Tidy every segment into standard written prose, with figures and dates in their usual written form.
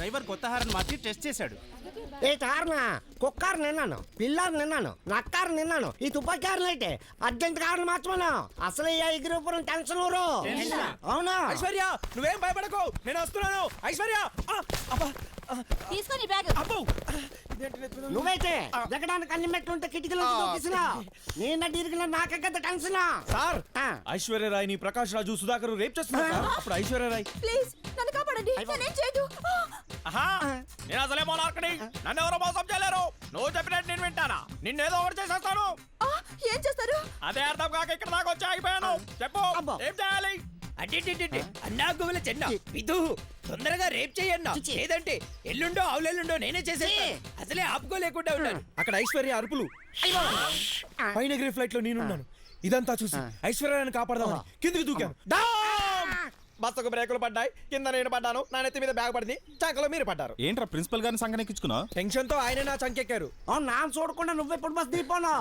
Driver కొత్త horn మార్చి test చేశాడు. ఏ హార్నా కుక్కారు నిన్నాను, పిల్లారు నిన్నాను, నక్కారు నిన్నాను, ఈ తుపాకారులు అయితే అర్జెంట్ కారణం మార్చమను. అసలు ఈ ఎగిరిపురం టెన్షన్ ఊరు. అవునా ఐశ్వర్య నువ్వేం భయపడకు, నేను వస్తున్నాను. ఐశ్వర్య తీసుకొని బ్యాగ్. నువ్వైతే దిగడానికి అన్ని మెట్లుంటే కిటికీలో దూకిసినా నిన్న ఇరిగిన నాకే కదా టెన్షన్. సార్ ఐశ్వర్య రాయ్ ని ప్రకాష్ రాజు సుధాకర్ రేప్ చేస్తున్నారు సార్. అప్పుడు ఐశ్వర్య రాయ్ ప్లీజ్ నన్ను కాపాడండి, నేనేం చేయదు. నేను అసలే మోనార్కని, నన్ను ఎవరో మోసం చేయలేరు. నువ్వు చెప్పినట్టు నేను వింటానా? నిన్నేదో ఒకటి చేసేస్తాను. ఏం చేస్తారు? అదే అర్థం కాక ఇక్కడ దాకా వచ్చి ఆగిపోయాను. చెప్పు ఏం చేయాలి? అడ్డే అన్నా గువ్వల చెన్న విధు తొందరగా రేప్ చేయన్నా, లేదంటే ఎల్లుండో అవులెల్లుండో నేనే చేసేస్తాను. అసలే ఆపుకోలేకుండా ఉన్నాను. అక్కడ ఐశ్వర్య అరుపులు, పైన ఎగిరే ఫ్లైట్ లో నేనున్నాను. ఇదంతా చూసి ఐశ్వర్యాన్ని కాపాడదామని కిందికి దూకాను. బస్సుకు బ్రేకులు పడ్డాయి, కింద నేను పడ్డాను, నా నెత్తి మీద బ్యాగ్ పడింది, చాకలో మీరు పడ్డారు. ఏంట్రా ప్రిన్సిపల్ గారిని సంగనెక్కించుకున్నావు? టెన్షన్ తో ఆయన నా చంకెక్కారు. నా చూడకుండా నువ్వెప్పుడు బస్ దిగిపోను.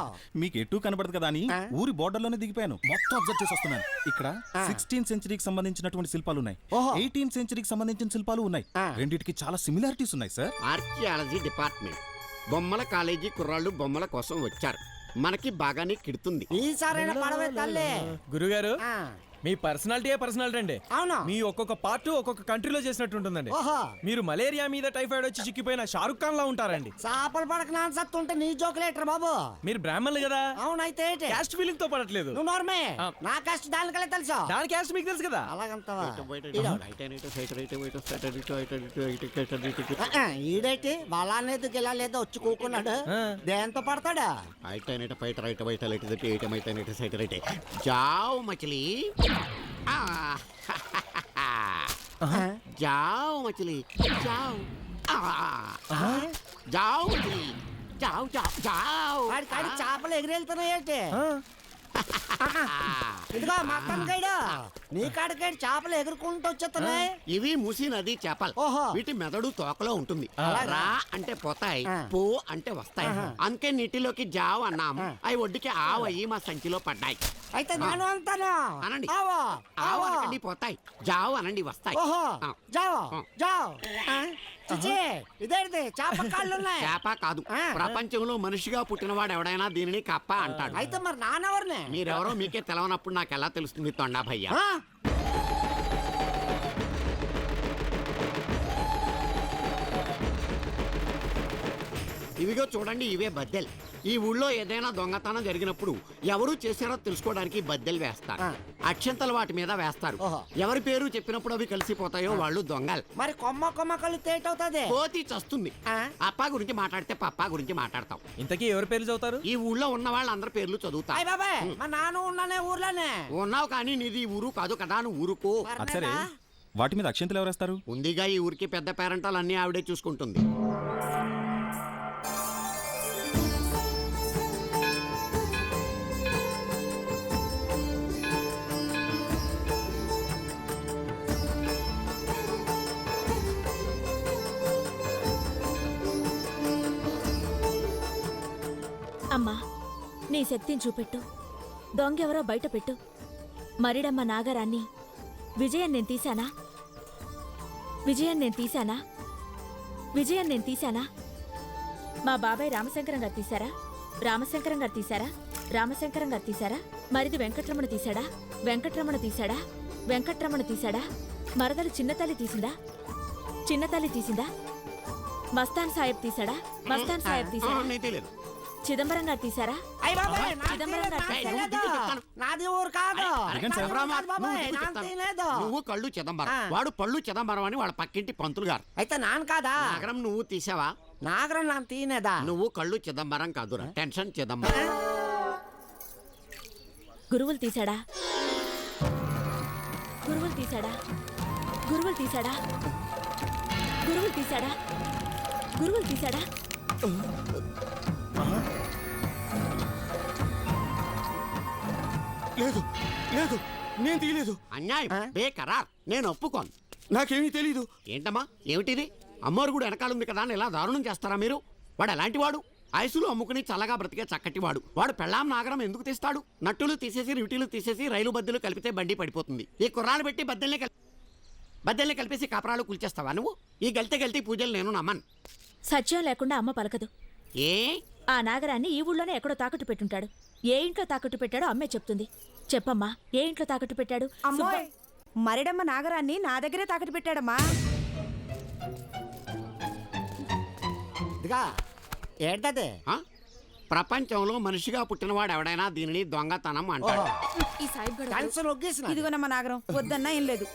మీకు ఎటు కనబడదు కదా అని ఊరి బోర్డర్ లోనే దిగిపోయాను. మొత్తం అబ్జర్వ్ చేసి వస్తున్నాను. ఇక్కడ 16th సెంచరీకి సంబంధించినటువంటి శిల్పాలు ఉన్నాయి, 18th సెంచరీకి సంబంధించిన శిల్పాలు ఉన్నాయి. రెండిటికి చాలా సిమిలారిటీస్ ఉన్నాయి సార్. ఆర్కియాలజీ డిపార్ట్మెంట్ బొమ్మల కాలేజీ కుర్రాళ్ళు బొమ్మల కోసం వచ్చారు. మనకి బాగానే కిడుతుంది. ఈసారైనా పడవే తల్లి. గురుగారు మీ పర్సనాలిటీ అండి. అవునా? మీ ఒక్కొక్క పార్ట్ ఒక్కొక్క కంట్రీలో చేసినట్టు ఉంటుందండి. మీరు మలేరియా మీద టైఫాయిడ్ వచ్చి చిక్కిపోయిన షారుఖ్ ఖాన్ లా ఉంటారండి. చేపలు పడక నాన్ సత్తుంటే నీ జోకులేటర్ బాబు. మీరు బ్రాహ్మణులు కదా. అవునైతే క్యాస్ట్ ఫీలింగ్ తో పడట్లేదు. నువ్వు నోర్మే. నా కష్ట దానికలే తెలుసా? దాని క్యాస్ట్ మీకు తెలుసు కదా. అలాగంతవా? ఈడైతే వాళ్ళనేది లేదో వచ్చి కూకున్నాడు. దేంతో పడతాడా? జావ్ మచిలీ जाओ मछली जाओ जाओ मछली जाओ जाओ जाओ చేపలు ఎగిరెళ్తున్నాయేంటి? ఇదిగో మటన్ గైడు, నీ కాడికాడి చేపలు ఎగురుకుంటూ వచ్చేస్తున్నాయి. ఇవి మూసి నది చేపలు. వీటి మెదడు తోకలో ఉంటుంది. రా అంటే పోతాయి, పో అంటే వస్తాయి. అందుకే నీటిలోకి జావ్ అన్నాము. అవి ఒడ్డుకి ఆవయ్యి మా సంచిలో పడ్డాయి. అయితే నేను అంటాను అనండి. ఆవో ఆవు అనండి పోతాయి, జావ్ అనండి వస్తాయి. జావ్ జావ్. ఇదేంటి చేప కాళ్ళు ఉన్నాయి? చేప కాదు, ప్రపంచంలో మనిషిగా పుట్టినవాడు ఎవడైనా దీనిని కప్ప అంటాడు. అయితే మరి నానెవరిని? మీరెవరో మీకే తెలవనప్పుడు నాకు ఎలా తెలుస్తుంది తొండా భయ్యా? ఇవిగో చూడండి, ఇవే బద్దెలు. ఈ ఊళ్ళో ఏదైనా దొంగతనం జరిగినప్పుడు ఎవరు చేశారో తెలుసుకోవడానికి బద్దెలు వేస్తారు. అక్షంతలు వాటి మీద వేస్తారు. ఎవరి పేరు చెప్పినప్పుడు అవి కలిసిపోతాయో వాళ్ళు దొంగలు. మరి కొమ్మ కొమ్మ కళ్ళు తేటవుతుంది, కోతి చస్తుంది. అప్పా గురించి మాట్లాడితే పప్పా గురించి మాట్లాడతాం. ఇంతకీ ఎవరి పేర్లు చదువుతారు? ఈ ఊళ్ళో ఉన్న వాళ్ళందరి పేర్లు చదువుతా. మా నాన్న ఉన్నానే ఊర్లోనే ఉన్నావు, కానీ నీది ఊరు కాదు కదా, నువ్వు ఊరుకో. సరే, వాటి మీద అక్షంతలు ఎవరేస్తారు? ఉందిగా ఈ ఊరికి పెద్ద పేరెంటాలు అన్ని ఆవిడే చూసుకుంటుంది. అమ్మా, నీ శక్తిని చూపెట్టు. దొంగెవరో బయట పెట్టు. మరిడమ్మ నాగరాన్ని విజయం నేను తీశానా? విజయం నేను తీశానా? విజయం నేను తీశానా? మా బాబాయ్ రామశంకరం గారు తీశారా? రామశంకరం గారు తీశారా? రామశంకరం గారు తీశారా? మరిది వెంకట్రమణ తీశాడా? వెంకట్రమణ తీశాడా? వెంకట్రమణ తీశాడా? మరదలు చిన్నతల్లి తీసిందా? చిన్నతల్లి తీసిందా? మస్తాన్ సాహెబ్ తీశాడా? మస్తాన్ సాహెబ్ తీశాడా? చిదంబరం గారు తీశారా? నాది ఊరు కాదు. నువ్వు కళ్ళు చిదంబరం, వాడు పళ్ళు చిదంబరం అని వాళ్ళ పక్కింటి పంతులు గారు. అయితే నాన్న కాదా? నాగరం నువ్వు తీసావా? నాగరం నాన్న తీనేదా? నువ్వు కళ్ళు చిదంబరం కాదురా, టెన్షన్ చిదంబరం. గురువులు తీశాడా? గురువులు తీశాడా? గురువులు తీశాడా? గురువులు తీశాడా? గురువులు తీశాడా? లేదు లేదు, నేను తీయలేదు. అన్యాయం, బేకరార్, నేను ఒప్పుకోను. నాకేమీ తెలీదు. ఏంటమ్మా ఏమిటిది? అమ్మవారు కూడా వెనకాలంది కదా అని ఇలా దారుణం చేస్తారా మీరు? వాడు ఎలాంటి వాడు? ఐసులు అమ్ముకుని చల్లగా బ్రతికే చక్కటివాడు. వాడు పెళ్ళాం నాగరం ఎందుకు తీస్తాడు? నట్టులు తీసేసి రిటీలు తీసేసి రైలు బద్దెలు కలిపితే బండి పడిపోతుంది. ఈ కుర్రాలు పెట్టి బద్దెల్ని బద్దెల్ని కలిపేసి కాపరాలు కూల్చేస్తావా నువ్వు? ఈ గల్తీ పూజలు నేను నమ్మను. సత్యం లేకుండా అమ్మ పలకదు. ఏ ఆ నాగరాన్ని ఈ ఊళ్ళోనే ఎక్కడో తాకట్టు పెట్టుంటాడు. ఏ ఇంట్లో తాకట్టు పెట్టాడో అమ్మే చెప్తుంది. చెప్పమ్మా, ఏ ఇంట్లో తాకట్టు పెట్టాడు? అమ్మోయ్, మరిడమ్మ నాగరాన్ని నా దగ్గరే తాకట్టు పెట్టాడమ్మా. ఇదిగా ఏంటది? ఆ? ప్రపంచంలో మనిషిగా పుట్టినవాడు ఎవడైనా దీనిని దొంగతనం అంటాడు. ఈ సాయిబ్ గడు టెన్షన్ ఒగ్గేసిన ఇదిగోనమ్మ నాగరం, వద్దన్నా ఏం లేదు.